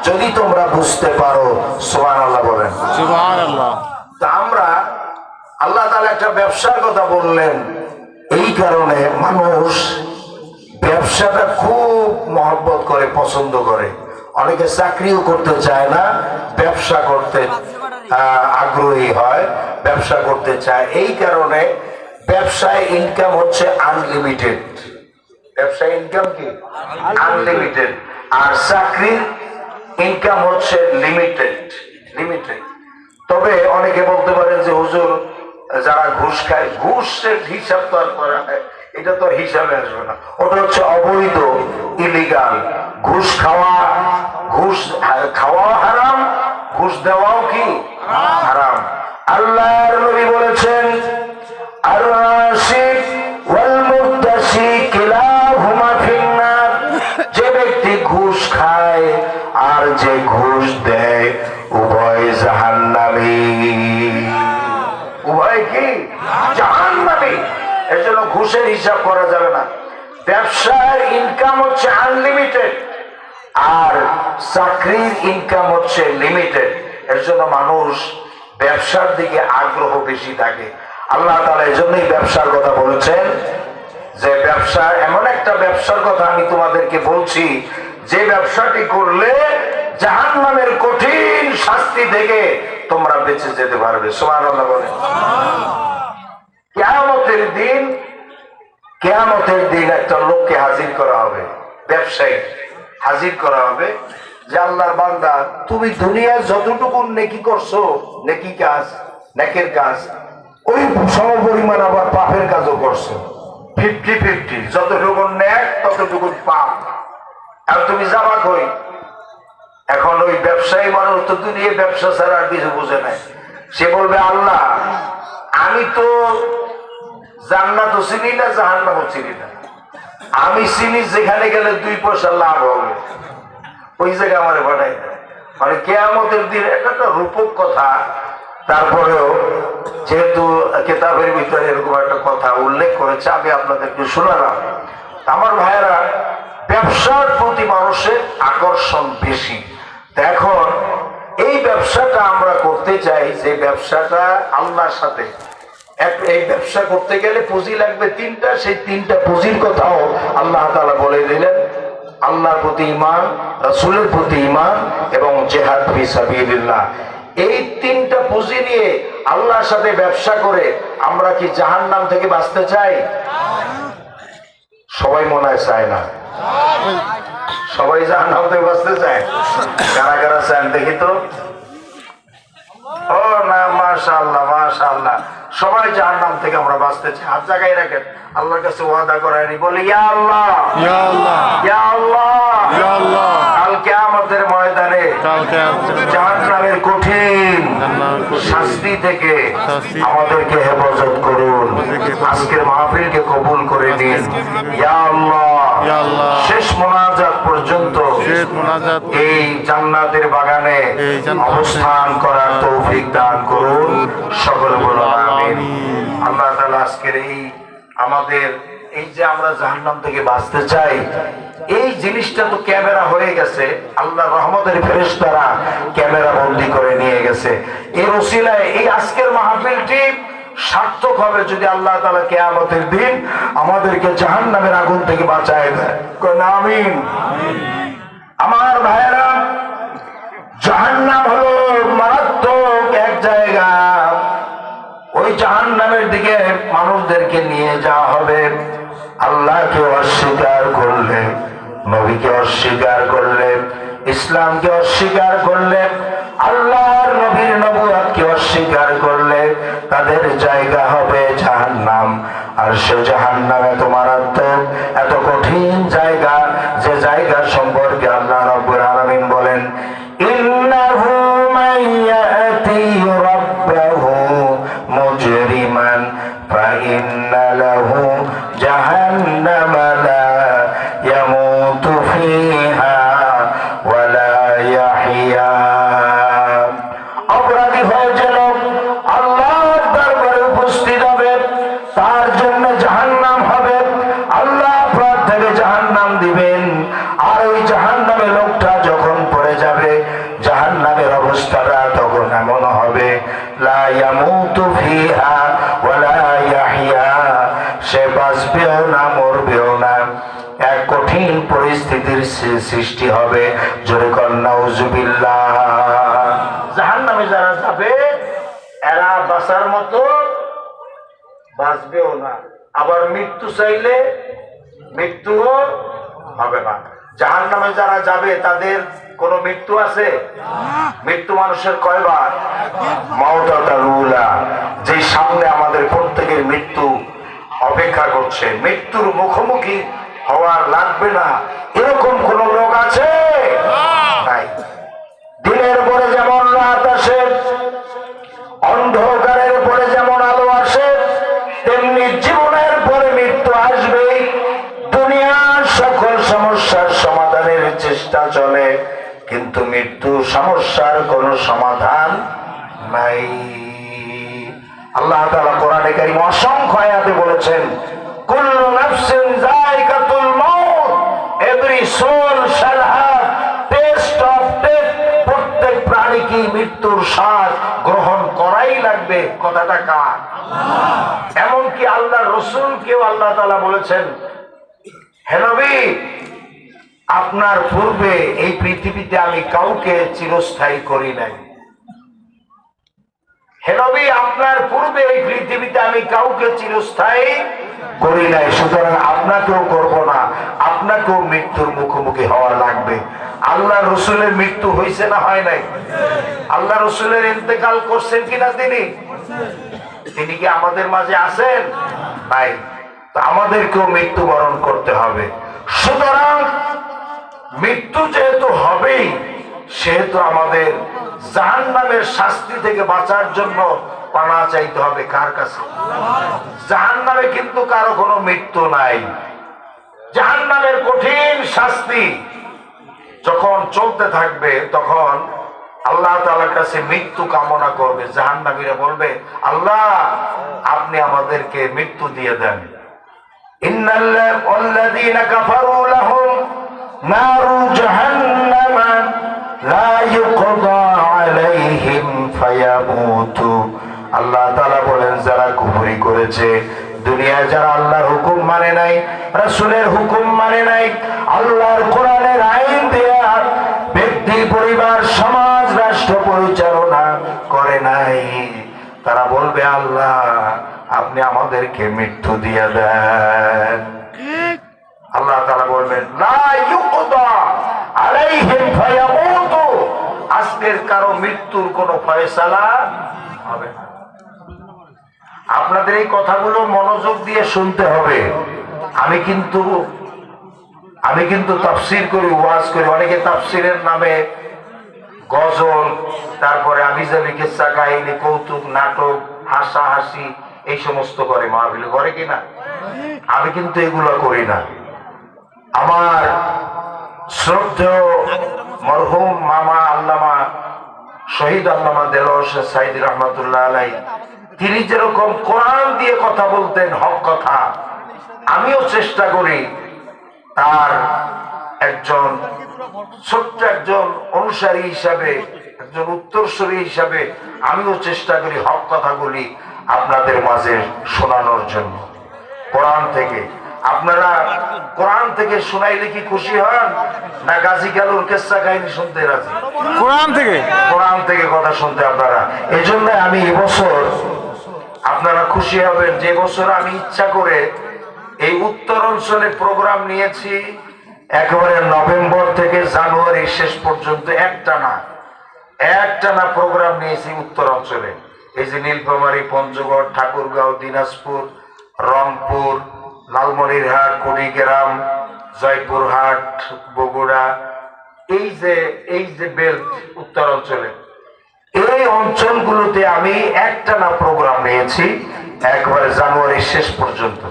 যদি তোমরা বুঝতে পারো। সুবহানাল্লাহ বলেন। সুবহানাল্লাহ। তা আমরা আল্লাহ তাআলা একটা ব্যবসার কথা বললেন, এই কারণে মানুষ ব্যবসাটা খুব মহব্বত করে, পছন্দ করে। অনেকে চাকরিও করতে চায় না, ব্যবসা করতে আগ্রহী হয়, ব্যবসা করতে চায়। এই কারণে ব্যবসায় ইনকাম হচ্ছে আনলিমিটেড। ব্যবসায় ইনকাম কি? আনলিমিটেড। আর চাকরির ইনকাম হচ্ছে লিমিটেড। তবে অনেকে বলতে পারেন যে হুজুর, যারা ঘুষ খায়, ঘুষের হিসাব তো আর করা হয়, এটা তো হিসাবে আসবে না, ওটা হচ্ছে অবৈধ, ইলিগাল। ঘুষ খাওয়া, ঘুষ খাওয়াও হারাম, ঘুষ দেওয়াও কি হারাম। আল্লাহর নবী বলেছেন আর রাশিদ ওয়াল মুরতাশি কিলাহুমা ফিন্নার। যে ব্যক্তি ঘুষ খায় আর যে ঘুষ দেয় উভয় জাহান্নামী। উভয় কি? জাহান্নামী। এর জন্য ঘুষের হিসাব করা যাবে না। ব্যবসার ইনকাম হচ্ছে আনলিমিটেড আর চাকরির ইনকাম হচ্ছে লিমিটেড। এর জন্য মানুষ ব্যবসার দিকে আগ্রহ বেশি থাকে। আল্লাহ তাআলা এই জন্যই ব্যবসার কথা বলেছেন যে ব্যবসা এমন একটা ব্যবসার কথা আমি তোমাদেরকে বলছি যে ব্যবসাটি করলে জাহান্নামের কঠিন শাস্তি থেকে তোমরা বেঁচে যেতে পারবে। সুবহানাল্লাহ বলেন। কিয়ামতের দিন একটা লোককে হাজির করা হবে, ব্যবসায়ী হাজির করা হবে যে আল্লাহর বান্দা তুমি দুনিয়ায় যতটুকু নেকি করছো, নেকি কাজ, নেকের কাজ, ওই সমপরিমাণ আবার পাপের কাজও করছো। 50-50, যতটুকু নেক ততটুকু পাপ। আর তুমি যাবা কই? এখন ওই ব্যবসায়ী মানুষ তো দুনিয়া ব্যবসা ছাড়া আর কিছু বুঝে নাই। সে বলবে আল্লাহ আমি তো জান্নাত চিনি না, জাহান্নামও চিনি না। আমি চিনি যেখানে গেলে 2 পয়সা লাভ হবে ওই জায়গায় আমার বানাই দেয়। মানে কিয়ামতের দিন একটা রূপক কথা। তারপরেও যেহেতু কিতাবের ভিতরে এরকম একটা কথা উল্লেখ করেছে আমি আপনাদেরকে শোনালাম। আমার ভাইয়েরা, ব্যবসার প্রতি মানুষের আকর্ষণ বেশি। এখন এই ব্যবসাটা আমরা করতে চাই যে ব্যবসাটা আল্লাহর সাথে। এই ব্যবসা করতে গেলে পুঁজি লাগবে 3টা। সেই 3টা পুঁজির কথাও আল্লাহ তাআলা বলে দিলেন। আল্লাহর প্রতি ঈমান, রাসূলের প্রতি ঈমান এবং জিহাদ ফি সাবিলিল্লাহ। এই 3টা পুঁজি নিয়ে আল্লাহর সাথে ব্যবসা করে আমরা কি জাহান্নাম থেকে বাঁচতে চাই? সবাই মনে হয় চায় না। সবাই জাহান্নাম থেকে বাঁচতে চায়? কারা কারা চান দেখি তো? ও না, মাশাআল্লাহ মাশাআল্লাহ, সবাই জাহান্নাম থেকে আমরা বাঁচতে চাই। হাত জায়গায় রাখেন, আল্লাহর কাছে ওয়াদা করেনি, বলি ইয়া আল্লাহ ইয়া আল্লাহ ইয়া আল্লাহ ইয়া আল্লাহ। কাল কিয়ামতের ময়দানে জাহান্নামের কঠিন শাস্তি থেকে আমাদেরকে হেফাজত করুন। আজকের মাহফিলকে কবুল করে নিন ইয়া আল্লাহ। ইয়া আল্লাহ। শেষ মোনাজাত পর্যন্ত শেষ মোনাজাত এই জান্নাতের বাগানে অবস্থান করার তৌফিক দান করুন। সকল বলুন আমিন। আল্লাহ তাআলা আজকের এই আমাদের এই যে আমরা জাহান্নাম থেকে বাঁচতে চাই, এই জিনিসটা তো ক্যামেরা হয়ে গেছে। আল্লাহর রহমতের ফেরেশতারা ক্যামেরা বন্দী করে নিয়ে গেছে। এর ওসিলায় এই আজকের মাহফিলটি সার্থক হবে যদি আল্লাহ তাআলা কিয়ামতের দিন আমাদেরকে জাহান্নামের আগুন থেকে বাঁচায় দেয়। আমিন। আমার ভাইয়েরা, জাহান্নাম হলো মারাত্মক এক জায়গা। ওই জাহান্নামের দিকে মানুষদেরকে নিয়ে যাওয়া হবে। আল্লাহকে অস্বীকার করলে, নবীকে অস্বীকার করলে, ইসলামকে অস্বীকার করলে, আল্লাহর নবীর নবুয়তকে অস্বীকার করলে তাদের জায়গা হবে জাহান্নাম। আর সে জাহান্নাম এত মারাত্মক, এত কঠিন জায়গা, যে জায়গা সম্পর্কে আল্লাহ রাব্বুল আলামিন বলেন ইন্নাহু মাইয়াতি রাব্বাহু মুজরিমান ফাইন্না লাহু জাহান্নামা লা ইয়ামুতু ফিহা ওয়া লা ইয়াহইয়া। অপরাধী হয়ে যেন আল্লাহর দরবারে উপস্থিত হবে, তার জন্য জাহান্নাম হবে। আল্লাহ অপরাধ থেকে জাহান্নাম দিবেন। আর ওই জাহান্নামে লোকটা যখন পড়ে যাবে, জাহান্নামের অবস্থাটা তখন এমন হবে লা ইয়ামুতু ফিহা ওয়া লা ইয়াহইয়া। সে বাঁচবেও না, মরবেও না। এক কঠিন পরিস্থিতির সৃষ্টি হবে। জোরে কর নাউজুবিল্লাহ। জাহান্নামে যারা যাবে এরা বাঁচার মতো বাঁচবেও না, আবার মৃত্যু চাইলে মৃত্যুও হবে না। জাহান্নামে যারা যাবে তাদের কোনো মৃত্যু আছে? মৃত্যু মানুষের কয়বার? মাউতাতাল উলা, যে সামনে আমাদের প্রত্যেকের মৃত্যু অপেক্ষা করছে। মৃত্যুর মুখোমুখি হওয়ার লাগবে না এরকম কোন লোক আছে? নাই। দিনের পরে যেমন রাত আসে, অন্ধকারের পরে যেমন আলো আসে, তেমনি জীবনের পরে মৃত্যু আসবেই। দুনিয়ার সকল সমস্যার সমাধানের চেষ্টা চলে, কিন্তু মৃত্যু সমস্যার কোনো সমাধান নাই। আল্লাহ তাআলা কোরআনে কারীম অসংখ্য আয়াতে বলেছেন, কুল্লু নাফসিন যায়িকাতুল মাউত, every soul shall have taste of death. প্রত্যেক প্রাণীকে মৃত্যুর স্বাদ গ্রহণ করাই লাগবে। কথাটা কার? এমনকি আল্লাহ রসুলকেও আল্লাহ তাআলা বলেছেন, হে নবী, আপনার পূর্বে এই পৃথিবীতে আমি কাউকে চিরস্থায়ী করি নাই। হে নবী, আপনার পূর্বে এই পৃথিবীতে আমি কাউকে চিরস্থায়ী করি নাই, সুতরাং আপনাকেও করব না। আপনাকেও মৃত্যুর মুখোমুখি হওয়া লাগবে। আল্লাহ রসুলের মৃত্যু হয়েছে না হয় নাই? আল্লাহ রসুলের ইন্তেকাল করছেন কিনা তিনি কি আমাদের মাঝে আছেন? নাই। তো আমাদেরকেও মৃত্যুবরণ করতে হবে। সুতরাং মৃত্যু যেহেতু হবেই, সেহেতু আমাদের জাহান্নামের শাস্তি থেকে বাঁচার জন্য পানা চাইতে হবে কার কাছে? জাহান্নামে কিন্তু কারো কোনো মৃত্যু নাই। জাহান্নামের কঠিন শাস্তি যখন চলতে থাকবে, তখন আল্লাহ তাআলার কাছে মৃত্যু কামনা করবে। জাহান্নামীরা বলবে, আল্লাহ আপনি আমাদেরকে মৃত্যু দিয়ে দেন। ইন্নাল্লাযীনা কাফারু লাহুম নারু জাহান্নাম লা ইউকদা আলাইহিম ফায়ামুতু। আল্লাহ তাআলা বলেন, যারা কুফরি করেছে, দুনিয়ায় যারা আল্লাহর হুকুম মানে নাই, রাসূলের হুকুম মানে নাই, আল্লাহর কোরআনের আইন দেয়া ব্যক্তি, পরিবার, সমাজ, রাষ্ট্র পরিচালনা করে নাই, তারা বলবে, আল্লাহ আপনি আমাদেরকে মৃত্যু দিয়ে দেন। আল্লাহ তাআলা বলবেন, লা ইউকদা আলাইহিম ফায়ামুতু। আজকের কারো মৃত্যুর কোনো ফয়সালা হবে না। আপনাদের এই কথাগুলো মনোযোগ দিয়ে শুনতে হবে। আমি কিন্তু তাফসীর করি, ওয়াজ করি। অনেকে তাফসীরের নামে গজল, তারপরে আবিজাবি কিসসা কাহিনী, কৌতুক, নাটক, হাসাহাসি এই সমস্ত করে। মাহফিলে করে কিনা? আমি কিন্তু এগুলো করি না। আমার শ্রদ্ধেয় মরহুম মামা আল্লামা শহীদ আল্লামা দেলোয়ার হোসেন সাঈদী রহমাতুল্লাহ আলাইহি, তিনি যেরকম কোরআন দিয়ে কথা বলতেন, হক কথা, আমিও চেষ্টা করি তার একজন ছোট্ট একজন অনুসারী হিসাবে, একজন উত্তরসূরি হিসাবে আমিও চেষ্টা করি হক কথাগুলি আপনাদের মাঝে শোনানোর জন্য। কোরআন থেকে আপনারা কোরআন থেকে শোনাইলে কি খুশি হন, না গাজী গালুর কিসসা কাহিনী শুনতে রাজি? কোরআন থেকে। কোরআন থেকে কথা শুনতে আপনারা। এই জন্য আমি এবছর, আপনারা খুশি হবেন যে বছর আমি ইচ্ছা করে এই উত্তর অঞ্চলে প্রোগ্রাম নিয়েছি। একেবারে নভেম্বর থেকে জানুয়ারি শেষ পর্যন্ত একটানা প্রোগ্রাম নিয়েছি উত্তর অঞ্চলে। এই যে নীলফামারী, পঞ্চগড়, ঠাকুরগাঁও, দিনাজপুর, রংপুর, লালমনিরহাট, কুড়িগ্রাম, জয়পুরহাট, বগুড়া, এই যে বেল্ট উত্তর অঞ্চলে, এই অঞ্চলগুলোতে আমি একটানা প্রোগ্রাম নিয়েছি একবারে জানুয়ারি শেষ পর্যন্ত।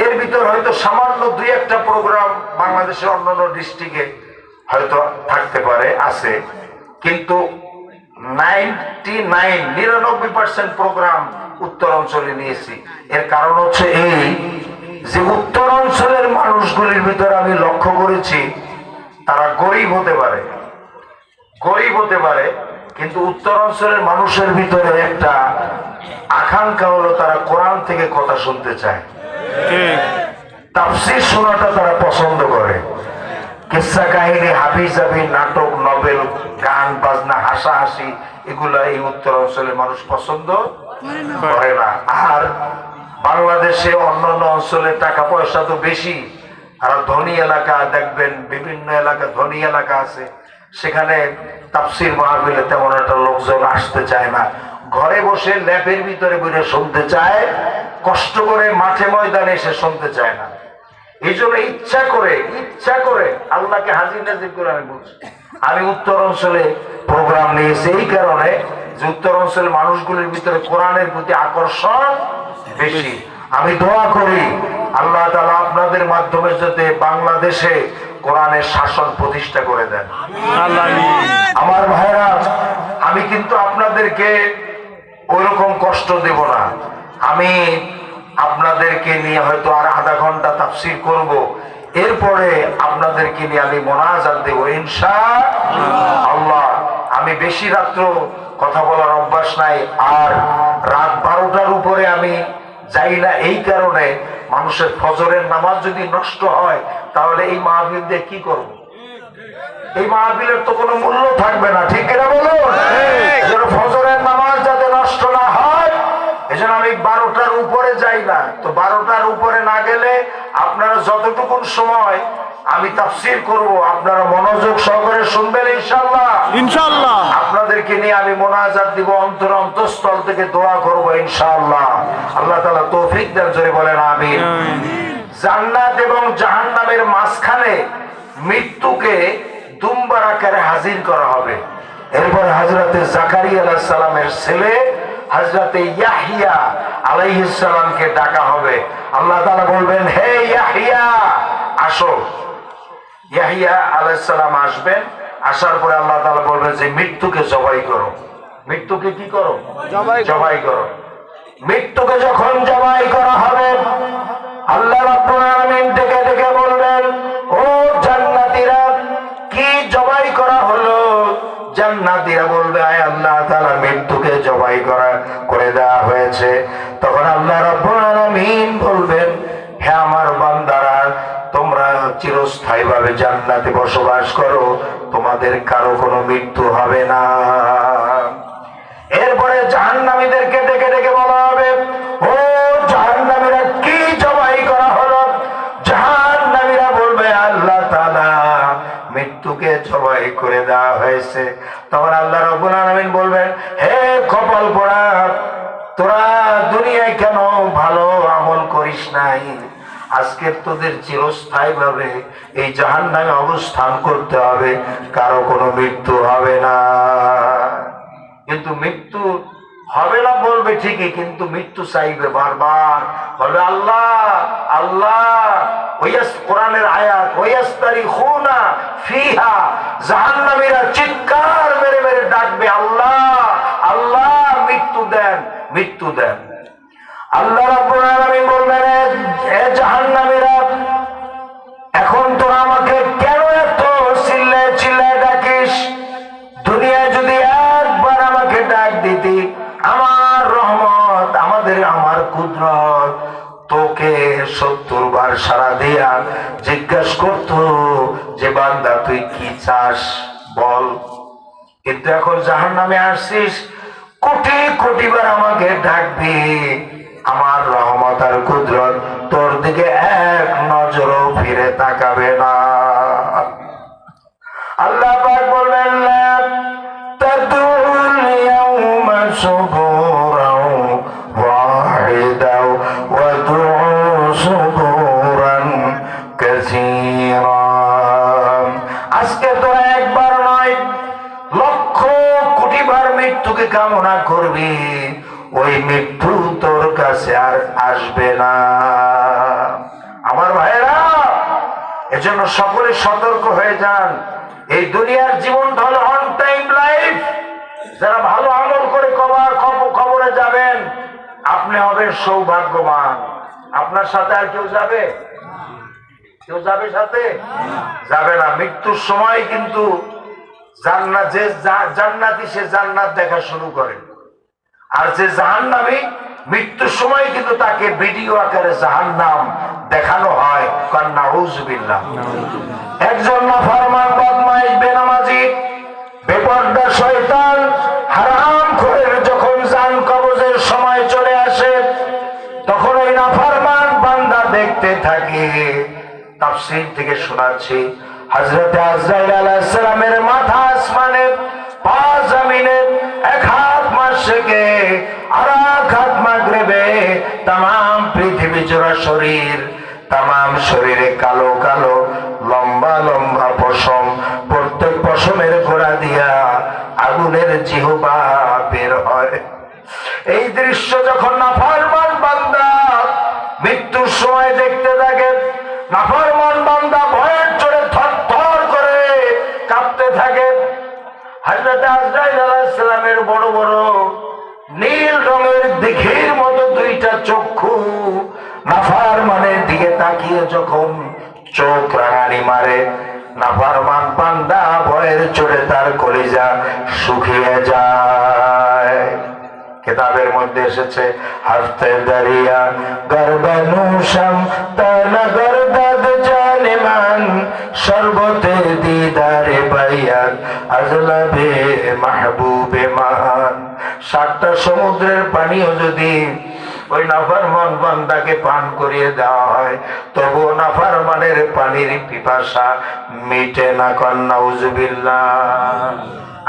এর ভিতর হয়তো সামান্য 2-1টা প্রোগ্রাম বাংলাদেশের অন্যান্য ডিস্ট্রিক্টে হয়তো থাকতে পারে, আছে, কিন্তু 99% প্রোগ্রাম উত্তর অঞ্চলে নিয়েছি। এর কারণ হচ্ছে এই যে উত্তর অঞ্চলের মানুষগুলির ভিতরে আমি লক্ষ্য করেছি তারা গরিব হতে পারে, কিন্তু উত্তর অঞ্চলের মানুষের ভিতরে একটা আকাঙ্ক্ষা হলো তারা কোরআন থেকে কথা শুনতে চায়, তাফসীর শোনাটা তারা পছন্দ করে। কিসসা কাহিনী, হাবিজাবি, নাটক, নভেল, গান বাজনা, হাসাহাসি, এগুলা এই উত্তর অঞ্চলের মানুষ পছন্দ করে না। আর বাংলাদেশে অন্যান্য অঞ্চলে টাকা পয়সা তো বেশি, আর ধনী এলাকা দেখবেন, বিভিন্ন এলাকা ধনী এলাকা আছে, সেখানে তাফসীর মাহফিলে তেমন একটা লোকজন আসতে চায় না, ঘরে বসে ল্যাপের ভিতরে বসে শুনতে চায়, কষ্ট করে মাঠে ময়দানে এসে শুনতে চায় না। এই জন্য ইচ্ছা করে আল্লাহকে হাজির নাজির করে আমি বলছি, আমি উত্তর অঞ্চলে প্রোগ্রাম নিয়েছি এই কারণে যে উত্তর অঞ্চলের মানুষগুলির ভিতরে কোরআনের প্রতি আকর্ষণ বেশি। আমি দোয়া করি আল্লাহ তাআলা আপনাদের মাধ্যমে যাতে বাংলাদেশে কোরআনের শাসন প্রতিষ্ঠা করে দেন। আল্লাহ আমার ভাইরা, আমি কিন্তু আপনাদেরকে ওইরকম কষ্ট দেব না। আমি আপনাদেরকে নিয়ে হয়তো আর আধা ঘন্টা তাফসীর করব, এরপরে আপনাদেরকে নিয়ে আমি মোনাজাত দেব ইনশাআল্লাহ। আমি বেশি রাত্র কথা বলার অভ্যাস নাই, আর রাত 12টার উপরে আমি যাই না। এই কারণে মানুষের ফজরের নামাজ যদি নষ্ট হয় তাহলে এই মাহফিল দিয়ে কি করব? এই মাহফিলের তো কোনো মূল্য থাকবে না, ঠিক কিনা বলুন? এজন্য ফজরের নামাজ যাতে নষ্ট না হয়, এজন্য আমি 12টার উপরে যাই না। তো 12টার উপরে না গেলে আপনারা যতটুকু সময় আমি তাফসীর করব আপনারা মনোযোগ সহকারে শুনবেন ইনশাআল্লাহ। ইনশাআল্লাহ আপনাদেরকে নিয়ে আমি মোনাজাত দিব, অন্তরস্থল থেকে দোয়া করব ইনশাআল্লাহ। আল্লাহ তাআলা তৌফিক দেন, জোরে বলেন আমিন। জান্নাত এবং জাহান্নামের মাঝখানে মৃত্যুকে দুম্বার আকারে হাজির করা হবে। এরপর হযরতে জাকারিয়া আলাইহিস সালামের ছেলে হযরতে ইয়াহইয়া আলাইহিস সালামকে ডাকা হবে। আল্লাহ তাআলা বলবেন, হে ইয়াহইয়া আসো। ইয়াহইয়া আলাইহিস সালাম আসবেন। আসার পরে আল্লাহ তাআলা বলবেন যে মৃত্যুকে জবাই করো। মৃত্যুকে কি করো? জবাই করো। মৃত্যুকে যখন জবাই করা হবে, আল্লাহ রাব্বুল আলামিন ডেকে ডেকে বলবেন, ও জান্নাতীরা, কি জবাই করা হলো? জান্নাতীরা বলবে, আয় আল্লাহ তাআলা, মৃত্যুকে জবাই করে দেওয়া হয়েছে। তখন আল্লাহ রাব্বুল আলামিন বলবেন, হে আমার বান্দারা, তোমরা চিরস্থায়ী ভাবে জান্নাতে বসবাস করো, তোমাদের কারো কোনো মৃত্যু হবে না। এরপরে জাহান্নামীদেরকে ডেকে ডেকে বলা হবে, ও জাহান্নামীরা, কি জবাই করা হলো? জাহান্নামীরা বলবে, আল্লাহ তাআলা, মৃত্যুকে জবাই করে দেওয়া হয়েছে। তখন আল্লাহ রাব্বুল আলামিন বলবেন, হে কপাল পোড়া, তোরা দুনিয়ায় কেন ভালো আমল করিস নাই? আজকে তোদের চিরস্থায়ী ভাবে এই জাহান্নামে অবস্থান করতে হবে, কারো কোনো মৃত্যু হবে না। কিন্তু মৃত্যু হবে না বলবে ঠিকই, কিন্তু মৃত্যু চাইবে বারবার, বলবে আল্লাহ আল্লাহ। কোরআনের আয়াত, ওয়ায়াস্তারিখুনা ফিহা, জাহান্নামীরা চিৎকার মেরে মেরে ডাকবে, আল্লাহ আল্লাহ, মৃত্যু দেন, মৃত্যু দেন। আল্লাহ রাব্বুল আলামিন বলবেন, হে জাহান্নামীরা, এখন তোরা আমাকে কেন এত চিল্লায় চিল্লায় ডাকিস? দুনিয়ায় যদি একবার আমাকে ডাক দিতি, আমার রহমত, আমার কুদরত তোকে 70 বার সাড়া দিয়া জিজ্ঞাসা করতো যে বান্দা তুই কি চাস বল। কিন্তু এখন জাহান্নামে আসছিস, কোটি কোটি বার আমাকে ডাকবি, আমার রহমত আর কুদরত তোর দিকে এক নজরও ফিরে তাকাবে না। আল্লাহ পাক বললেন, লা তাদুল ইয়াউমা সুবুরাও ওয়াহিদাও ওয়া দুউ সুবুরান কাসীরা। আজকে তো একবার নয়, লক্ষ কোটি বার মৃত্যুকে কামনা করবি, ওই মৃত্যু তোর কাছে আর আসবে না। আমার ভাইরা, এজন্য সকলে সতর্ক হয়ে যান। এই দুনিয়ার জীবনটা হলো অন টাইম লাইফ। যারা ভালো আমল করে কবরে যাবেন, আপনি হবেন সৌভাগ্যবান। আপনার সাথে আর কেউ যাবে? কেউ যাবে সাথে? যাবে না। মৃত্যুর সময় কিন্তু জান্নাতি সে জান্নাত দেখা শুরু করে, আর যে জাহান্নামী মৃত্যুর সময় কিন্তু তাকে ভিডিও আকারে জাহান্নাম দেখানো হয়। নাউযুবিল্লাহ। একজন নাফরমান, বদমাইশ, বেনামাজি, বেপরদা শয়তান, হারামখোরের যখন জান কবজের সময় চলে আসে, তখন ওই নাফরমান বান্দা দেখতে থাকে। তাফসীর থেকে শোনাচ্ছি, হযরতে আজরাইল আলাইহিস সালামের মাথা আসমানে, পা জমিনে, এক হাত মাশরিকে আর এক হাত মাগরিবে, तमाम পৃথিবী জোড়া শরীর, तमाम শরীরে কালো কালো লম্বা লম্বা পশম, প্রত্যেক পশমের গোড়া দিয়া আগুনের জিহ্বা বের হয়। এই দৃশ্য যখন নাফরমান বান্দা মৃত্যুর সময় দেখতে থাকে, নাফরমান বান্দা ভয়ের চড়ে থরথর করে কাঁপতে থাকে। হযরত আজরাইল আলাইহিস সালামের বড় বড় নীল রঙের দিঘির মতো দুইটা চক্ষু নাফরমানের দিকে তাকিয়ে যখন চোখ রাঙানি মারে, নাফরমান বান্দা ভয়ের চড়ে তার কলিজা শুকিয়ে যায়। কিতাবের মধ্যে এসেছে হাফতে দারিয়া গর্বানুশম তানা গর্দাদ জানেমান শরবতে দিদারে বাইয়াত আজলাবে মাহবুবে মান। 7টা সমুদ্রের পানিও যদি ওই নাফরমান বান্দাকে পান করিয়ে দেওয়া হয়, তবুও নাফরমানের পানির পিপাসা মিটে না। নাউজুবিল্লাহ।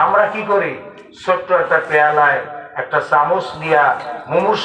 আমরা কি করি? ছোট্ট একটা পেয়ালায় একটা চামচ দিয়া মুমূর্ষু